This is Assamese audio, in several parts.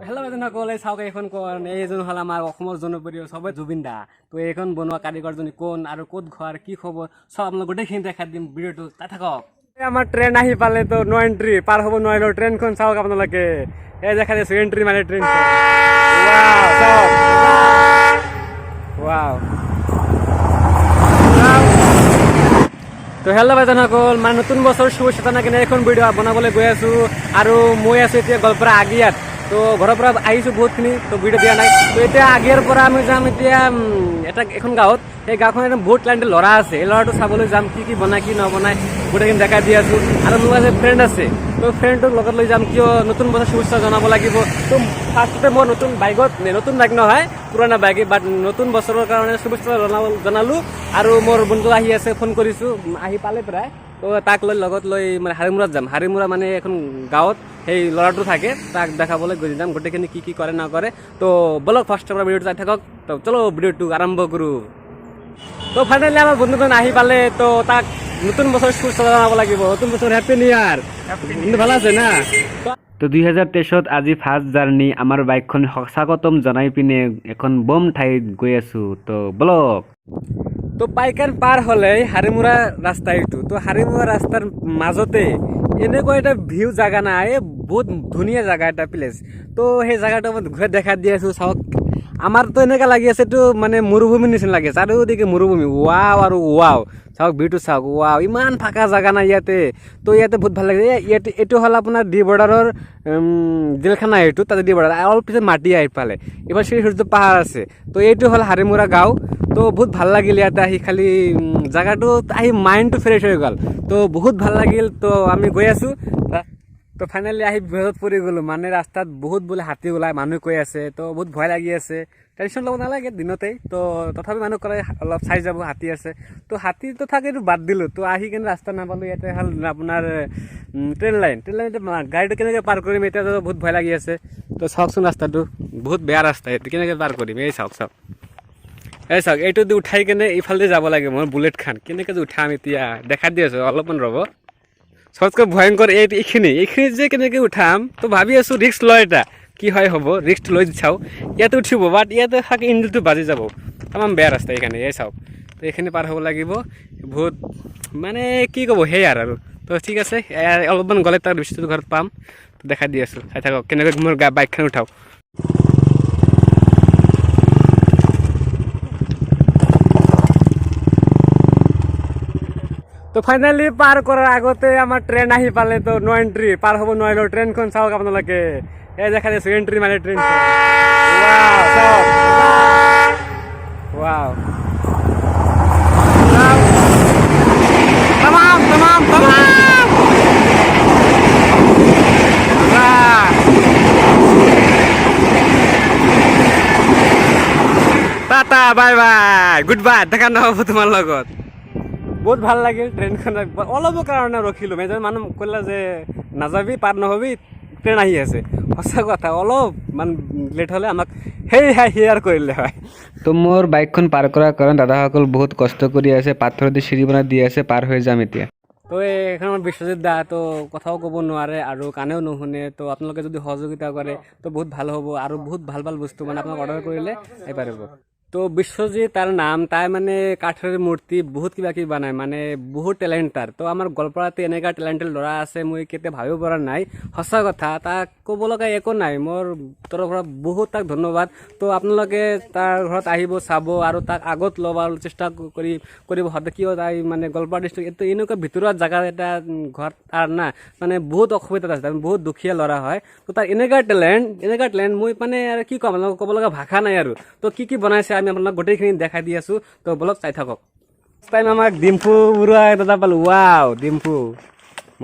হেল্ল' বাইদেউসকলে চাওক এইখন কোন এইজন হ'ল আমাৰ অসমৰ জনপ্ৰিয় সবে জুবিন দা। তো এইখন বনোৱা কাৰিকৰজনী কোন আৰু ক'ত ঘৰ কি খবৰ চব আপোনাক গোটেইখিনি দেখাই দিম ভিডিঅ'টো চাই থাকক। আমাৰ ট্ৰেইন আহি পালে তো নো এণ্ট্ৰি পাৰ হ'ব নোৱাৰিলোঁ ট্ৰেইনখন চাওক আপোনালোকে এই দেখা দিছোঁ এণ্ট্ৰি মানে ট্ৰেইন তো হেল্ল' বাইদেউসকল মানে নতুন বছৰ শুভেচ্ছা কিনে এখন ভিডিঅ' বনাবলৈ গৈ আছোঁ আৰু মই আছোঁ এতিয়া গোৱালপাৰা আগিয়াত। তো ঘৰৰ পৰা আহিছোঁ বহুতখিনি তো ভিডিঅ' দিয়া নাই। তো এতিয়া আগিয়াৰ পৰা আমি যাম এতিয়া এখন গাঁৱত। সেই গাঁওখন একদম বহুত টাইমটো ল'ৰা আছে, এই ল'ৰাটো চাবলৈ যাম কি কি বনায় কি নবনায় গোটেইখিনি দেখাই দি আছোঁ। আৰু মোৰ আছে ফ্ৰেণ্ড আছে, তো ফ্ৰেণ্ডটোক লগত লৈ যাম কিয় নতুন বছৰ শুভেচ্ছা জনাব লাগিব। তো ফাৰ্ষ্টতে মই নতুন বাইকত নতুন বাইক নহয় পুৰণা বাইকে বাট নতুন বছৰৰ কাৰণে শুভেচ্ছা জনালোঁ। আৰু মোৰ বন্ধু আহি আছে ফোন কৰিছোঁ আহি পালে প্ৰায়। তো তাক লগত লৈ মানে হাৰিমুৰাত যাম। হাৰিমুৰা মানে এখন গাঁৱত সেই ল'ৰাটো থাকে, তাক দেখাবলৈ গৈ যাম গোটেইখিনি কি কি কৰে নকৰে। তো বলক ফাৰ্ষ্টৰ পৰা ভিডিঅ'টো চাই থাকক। তো চলো ভিডিঅ'টো আৰম্ভ কৰোঁ। তো ফাইনেলি আমাৰ বন্ধুজন আহি পালে, তো তাক নতুন বছৰ শুভেচ্ছা জনাব লাগিব। নতুন বছৰ হেপী নিউ ইয়াৰ। বন্ধু ভাল আছে না? তো 2023 আজি ফাৰ্ষ্ট জাৰ্ণি আমাৰ বাইকখন স্বাগতম জনাই পিনে এখন বম ঠাইত গৈ আছোঁ। তো বলক। তো পাইকান পাৰ হ'লে হাৰিমুৰা ৰাস্তা এইটো। তো হাৰিমুৰা ৰাস্তাৰ মাজতে এনেকুৱা এটা ভিউ জাগা নাই, বহুত ধুনীয়া জাগা এটা প্লেচ। তো সেই জাগাটো মই ঘূৰাই দেখাই দি আছোঁ চাওক। আমাৰতো এনেকুৱা লাগি আছে এইটো মানে মৰুভূমিৰ নিচিনা লাগি আছে, চাৰিওদিকে মৰুভূমি ৱাও আৰু ৱাও। চাওক ভিউটো চাওক ৱাও, ইমান ফাঁকা জাগা নাই ইয়াতে। তো ইয়াতে বহুত ভাল লাগে। ইয়াতে এইটো হ'ল আপোনাৰ ডি বৰ্ডাৰৰ জেলখানা, এইটো তাতে ডি বৰ্ডাৰ অলপ পিছত মাটি আহি পালে এইবাৰ শ্ৰী সূৰ্য পাহাৰ আছে। তো এইটো হ'ল হাৰিমুৰা গাঁও। তো বহুত ভাল লাগিল ইয়াতে আহি, খালি জাগাটো আহি মাইণ্ডটো ফ্ৰেছ হৈ গ'ল। তো বহুত ভাল লাগিল। তো আমি গৈ আছোঁ। তো ফাইনেলি আহি বিপদত পৰি গ'লোঁ, মানে ৰাস্তাত বহুত বোলে হাতী ওলায় মানুহ কৈ আছে। তো বহুত ভয় লাগি আছে, টেনশ্যন ল'ব নালাগে দিনতেই। তো তথাপি মানুহ ক'লে অলপ চাই যাব হাতী আছে। তো হাতীটো থাকেতো বাদ দিলোঁ। তো আহি কিনে ৰাস্তা নাপালোঁ। ইয়াতে হ'ল আপোনাৰ ট্ৰেইন লাইন গাড়ীটো কেনেকৈ পাৰ কৰিম এতিয়াতো বহুত ভয় লাগি আছে। তো চাওকচোন ৰাস্তাটো বহুত বেয়া ৰাস্তা, এইটো কেনেকৈ পাৰ কৰিম এই চাওক চাওক এই চাওক এইটো দি উঠাই কেনে ইফালে যাব লাগে। মই বুলেট খান কেনেকৈ যে উঠাম এতিয়া দেখাই দি আছোঁ, অলপমান ৰ'ব। সবতকৈ ভয়ংকৰ এইখিনি যে কেনেকৈ উঠাম। তো ভাবি আছোঁ ৰিক্স লয় এটা কি হয় হ'ব, ৰিক্সটো লৈ চাওঁ। ইয়াতে উঠিব বাট ইয়াতে থাকে ইঞ্জিনটো বাজি যাব, তামাম বেয়া ৰাস্তা এইখানে এই চাওক। তো এইখিনি পাৰ হ'ব লাগিব, বহুত মানে কি ক'ব সেয়াই আৰু। তো ঠিক আছে অলপমান গ'লে তাৰ দৃশ্যটো ঘৰত পাম। তো দেখাই দি আছোঁ চাই থাকক কেনেকৈ মোৰ বাইকখন উঠাওঁ। তো ফাইনেলি পাৰ কৰাৰ আগতে আমাৰ ট্ৰেইন আহি পালে। তো নো এণ্ট্ৰি পাৰ হ'ব নোৱাৰিলোঁ। ট্ৰেইনখন চাওক আপোনালোকে এই দেখা দিছোঁ এণ্ট্ৰি মানে ট্ৰেইন ৱাও তামাম তামাম তামাম tata bye bye good bye, দেখা নহ'ব তোমাৰ লগত। বহুত ভাল লাগিল ট্ৰেইনখন, অলপৰ কাৰণে ৰখিলোঁ। এজন মানুহ ক'লে যে নাযাবি পাৰ নহ'বি ট্ৰেইন আহি আছে। সঁচা কথা, অলপ মান লেট হ'লে আমাক হেয়াৰ কৰিলে হয়। তো মোৰ বাইকখন পাৰ কৰাৰ কাৰণে দাদাসকল বহুত কষ্ট কৰি আছে, পাথৰ দি চিৰি বনাই দি আছে, পাৰ হৈ যাম এতিয়া। তো এইখন আমাৰ বিশ্বজিৎ দা, তো কথাও ক'ব নোৱাৰে আৰু কাণেও নুশুনে। তো আপোনালোকে যদি সহযোগিতা কৰে তো বহুত ভাল হ'ব আৰু বহুত ভাল ভাল বস্তু মানে আপোনাক অৰ্ডাৰ কৰিলে আহি পাৰিব। তো বিশ্বজিৎ তাৰ নাম, তাই মানে কাঠৰ মূৰ্তি বহুত কিবা কিবি বনায়, মানে বহুত টেলেণ্ট তাৰ। তো আমাৰ গোৱালপাৰাতে এনেকুৱা টেলেণ্টেড ল'ৰা আছে মই কেতিয়া ভাবিব পৰা নাই। সঁচা কথা, তাক ক'ব লগা একো নাই, মোৰ তৰফৰ পৰা বহুত তাক ধন্যবাদ। তো আপোনালোকে তাৰ ঘৰত আহিব চাব আৰু তাক আগত ল'ব চেষ্টা কৰিব সদায়। কিয় তাই মানে গোৱালপাৰা ডিষ্ট্ৰিক্ট এইটো এনেকুৱা ভিতৰুৱা জেগা এটা ঘৰ তাৰ না, মানে বহুত অসুবিধাত আছে, বহুত দুখীয়া ল'ৰা হয়। তো তাৰ এনেকুৱা টেলেণ্ট মই মানে আৰু কি ক'ম, আপোনালোকক ক'ব লগা ভাষা নাই আৰু। তো কি কি বনাইছে আমি আপোনাক গোটেইখিনি দেখাই দি আছোঁ। তো বলক চাই থাকক। টাইম আমাক ডিম্পু বৰুৱা দাদা পালোঁ। ৱাও ডিম্পু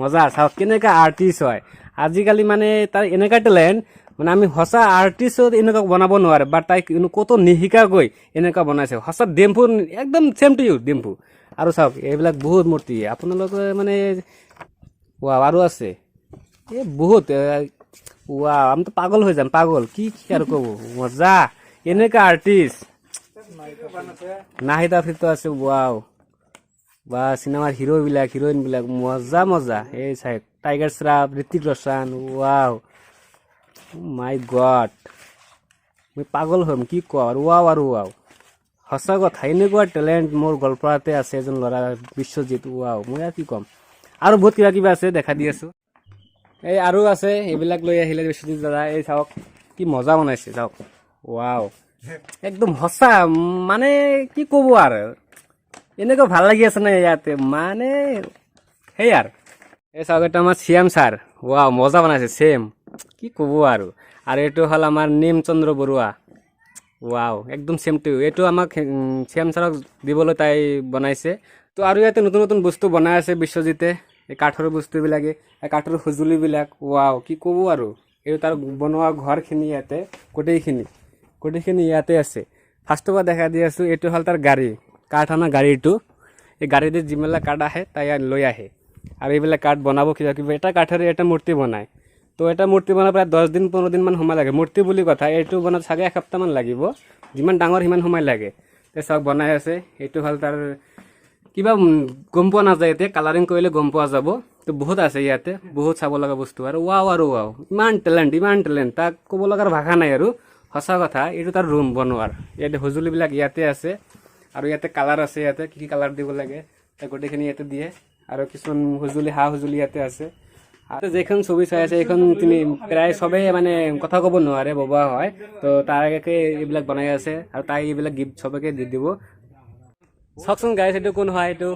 মজা, চাওক কেনেকুৱা আৰ্টিষ্ট হয় আজিকালি, মানে তাৰ এনেকুৱা টেলেণ্ট মানে আমি সঁচা আৰ্টিষ্টত এনেকুৱা বনাব নোৱাৰে, বাট তাই ক'তো নিশিকাকৈ এনেকুৱা বনাইছে। সঁচা ডিম্পু একদম চেম টু ইউ ডিম্পু। আৰু চাওক এইবিলাক বহুত মূৰ্তি আপোনালোকে মানে ৱাও আৰু আছে এই বহুত ৱাও, আমিতো পাগল হৈ যাম পাগল, কি আৰু ক'ব মজা এনেকুৱা আৰ্টিষ্ট। নাহিদ আফ্ৰিদিতো আছে ৱাও, বা চিনেমাৰ হিৰ'ইনবিলাক মজা মজা। এই চাই টাইগাৰ শ্ৰফ, ঋতিক ৰোশন ৱাও মাই গড মই পাগল হ'ম কি কোৱা আৰু ৱাও সঁচা কথা এনেকুৱা টেলেণ্ট মোৰ গোৱালপাৰাতে আছে এজন ল'ৰা বিশ্বজিৎ ৱাও মই আৰু কি ক'ম আৰু বহুত কিবা আছে দেখা দি আছোঁ এই আৰু আছে এইবিলাক লৈ আহিলে বিশ্বজিৎ দাদা এই চাওক কি মজা বনাইছে চাওক ৱাও একদম সঁচা মানে কি ক'ব আৰু এনেকুৱা ভাল লাগি আছে না ইয়াতে মানে সেই আৰু এই চাওক এইটো আমাৰ চিএম ছাৰ ৱাও মজা বনাইছে ছেম কি ক'ব আৰু এইটো হ'ল আমাৰ নিমচন্দ্ৰ বৰুৱা ৱাও একদম ছেম টু এইটো আমাক চিএম ছাৰক দিবলৈ তাই বনাইছে তো আৰু ইয়াতে নতুন নতুন বস্তু বনাই আছে বিশ্বজিতে এই কাঠৰ বস্তুবিলাকে এই কাঠৰ সঁজুলিবিলাক ৱাও কি ক'ব আৰু এইটো তাৰ বনোৱা ঘৰখিনি ইয়াতে গোটেইখিনি ইয়াতে আছে ফাৰ্ষ্টৰ পৰা দেখা দি আছোঁ এইটো হ'ল তাৰ গাড়ী কাঠ অনা গাড়ীটো এই গাড়ীতে যিবিলাক কাঠ আহে তাই লৈ আহে আৰু এইবিলাক কাঠ বনাব কিবা এটা কাঠেৰে এটা মূৰ্তি বনায় তো এটা মূৰ্তি বনাই প্ৰায় 10 দিন 15 দিনমান সময় লাগে মূৰ্তি বুলি কথা এইটো বনাত চাগে এসপ্তাহমান লাগিব যিমান ডাঙৰ সিমান সময় লাগে তে চাওক বনাই আছে এইটো হ'ল তাৰ কিবা গম পোৱা নাযায় এতিয়া কালাৰিং কৰিলে গম পোৱা যাব তো বহুত আছে ইয়াতে বহুত চাব লগা বস্তু আৰু ৱাও ইমান টেলেণ্ট তাক ক'ব লগাৰ ভাষা নাই আৰু সঁচা কথা এইটো তাৰ ৰুম বনোৱাৰ ইয়াতে সঁজুলিবিলাক ইয়াতে আছে আৰু ইয়াতে কালাৰ আছে ইয়াতে কি কালাৰ দিব লাগে গোটেইখিনি ইয়াতে দিয়ে আৰু কিছুমান সঁজুলি ইয়াতে আছে আৰু যেখন ছবি চাই আছে এইখন তুমি প্ৰায় চবেই মানে কথা ক'ব নোৱাৰে ববা হয় তো তাকে এইবিলাক বনাই আছে আৰু তাই এইবিলাক গিফ্ট চবকে দি দিব চাওকচোন গাইছ এইটো কোন হয় এইটো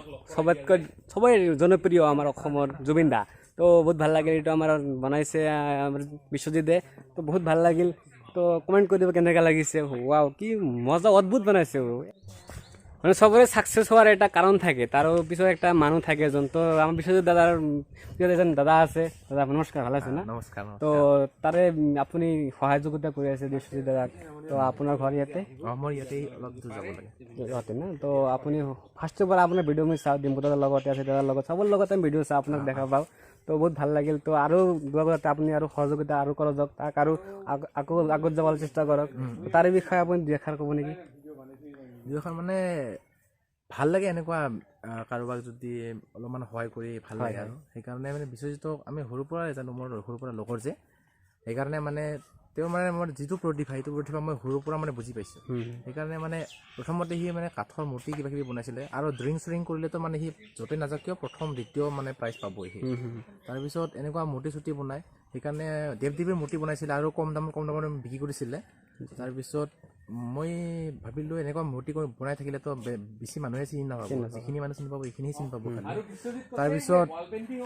চবৰে জনপ্ৰিয় আমাৰ অসমৰ জুবিন দা তো বহুত ভাল লাগিল এইটো আমাৰ বনাইছে আমাৰ বিশ্বজিতে তো বহুত ভাল লাগিল তো কমেণ্ট কৰি দিব কেনেকুৱা লাগিছে ৱাও কি মজা অদ্ভুত বনাইছে মানে সবৰে সাকসেস হওয়ার একটা কারণ থাকে তারও পিছনে একটা মানুষ থাকে এজন তো আমার বিশ্বজিৎ দাদার এজন দাদা আছে দাদা নমস্কার ভালো আছে না নমস্কাৰ তো তাৰে আপুনি সহযোগিতা কৰি আছে বিশ্বজিৎ দাদাক তো আপোনাৰ ঘৰ ইয়াতে মোৰ ইয়াতে অলপ দূৰ যাব লাগে ইয়াতে না তো আপুনি ফাৰ্ষ্টৰ পৰা আপোনাৰ ভিডিঅ' মই চাওঁ ডিম্পু দাদাৰ লগতে আছে দাদাৰ লগত চবৰ লগত আমি ভিডিঅ' চাওঁ আপোনাক দেখা পাওঁ তো বহুত ভাল লাগিল তো আৰু লগতে আপুনি আৰু সহযোগিতা আৰু কৰক তাক আৰু আগত যাবলৈ চেষ্টা কৰক তাৰে বিষয়ে আপুনি দেখাৰ ক'ব নেকি দুখন মানে ভাল লাগে এনেকুৱা কাৰোবাক যদি অলপমান সহায় কৰি ভাল লাগে আৰু সেইকাৰণে মানে বিশ্বজিতক আমি সৰুৰ পৰা জানো মোৰ সৰুৰ পৰা লগৰ যে সেইকাৰণে মানে তেওঁ মানে মোৰ যিটো প্ৰতিভা সেইটো প্ৰতিভা মই সৰুৰ পৰা মানে বুজি পাইছোঁ সেইকাৰণে মানে প্ৰথমতে সি মানে কাঠৰ মূৰ্তি কিবা কিবি বনাইছিলে আৰু ড্ৰয়িং কৰিলেতো মানে সি য'তে নাযাওক কিয় প্ৰথম দ্বিতীয় মানে প্ৰাইজ পাবই সি তাৰপিছত এনেকুৱা মূৰ্তি চুটি বনায় সেইকাৰণে দেৱ দেৱীৰ মূৰ্তি বনাইছিলে আৰু কম দামত বিক্ৰী কৰিছিলে তাৰপিছত মই ভাবিলোঁ এনেকুৱা মূৰ্তি বনাই থাকিলেতো বেছি মানুহে চিনি নাপাব যিখিনি মানুহ চিনি পাব এইখিনি চিনি পাব তাৰপিছত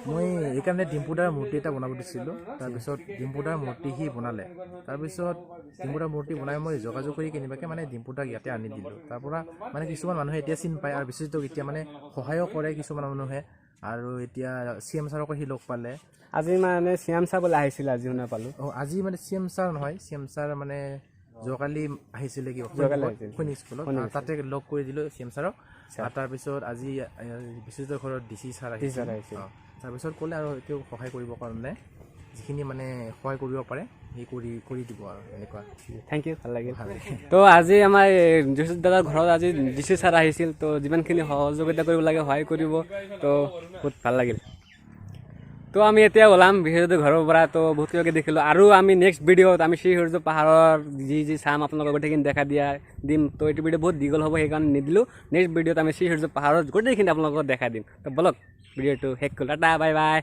মই সেইকাৰণে ডিম্পুদাৰ মূৰ্তি এটা বনাব দিছিলোঁ তাৰপিছত ডিম্পুদাৰ মূৰ্তি সি বনালে তাৰপিছত ডিম্পুদাৰ মূৰ্তি বনাই মই যোগাযোগ কৰি কেনেবাকৈ মানে ডিম্পুদাক ইয়াতে আনি দিলোঁ তাৰপৰা মানে কিছুমান মানুহে এতিয়া চিনি পায় আৰু বিশ্বজিতক এতিয়া মানে সহায়ো কৰে কিছুমান মানুহে আৰু এতিয়া চিএম ছাৰকো সি লগ পালে আজি মানে চিএম ছাৰ বোলে আহিছিলে আজি শুনা পালোঁ আজি মানে চিএম ছাৰ নহয় চিএম ছাৰ মানে যোৱাকালি আহিছিলে কি সৈনিক স্কুলত তাতে লগ কৰি দিলোঁ চিএম ছাৰক তাৰপিছত আজি বিশ্বজিতৰ ঘৰত ডিচি ছাৰ আহিছে তাৰপিছত ক'লে আৰু তেওঁ সহায় কৰিবৰ কাৰণে যিখিনি মানে সহায় কৰিব পাৰে সেই কৰি দিব আৰু এনেকুৱা থেংক ইউ ভাল লাগিল তো আজি আমাৰ বিশ্বজিত দাদাৰ ঘৰত আজি ডিচি ছাৰ আহিছিল তো যিমানখিনি সহযোগিতা কৰিব লাগে সহায় কৰিব তো বহুত ভাল লাগিল তো আমি এতিয়া ওলাম বিশ্বজিতৰ ঘৰৰ পৰা তো বহুত কিবাকে দেখিলোঁ আৰু আমি নেক্সট ভিডিঅ'ত আমি শ্ৰীসূৰ্য পাহাৰৰ যি চাম আপোনালোকৰ গোটেইখিনি দেখা দিম তো এইটো ভিডিঅ' বহুত দীঘল হ'ব সেইকাৰণে নিদিলোঁ নেক্সট ভিডিঅ'ত আমি শ্ৰীসূৰ্য পাহাৰৰ গোটেইখিনি আপোনালোকক দেখা দিম তো বলক ভিডিঅ'টো শেষ কৰিলোঁ টাটা বাই বাই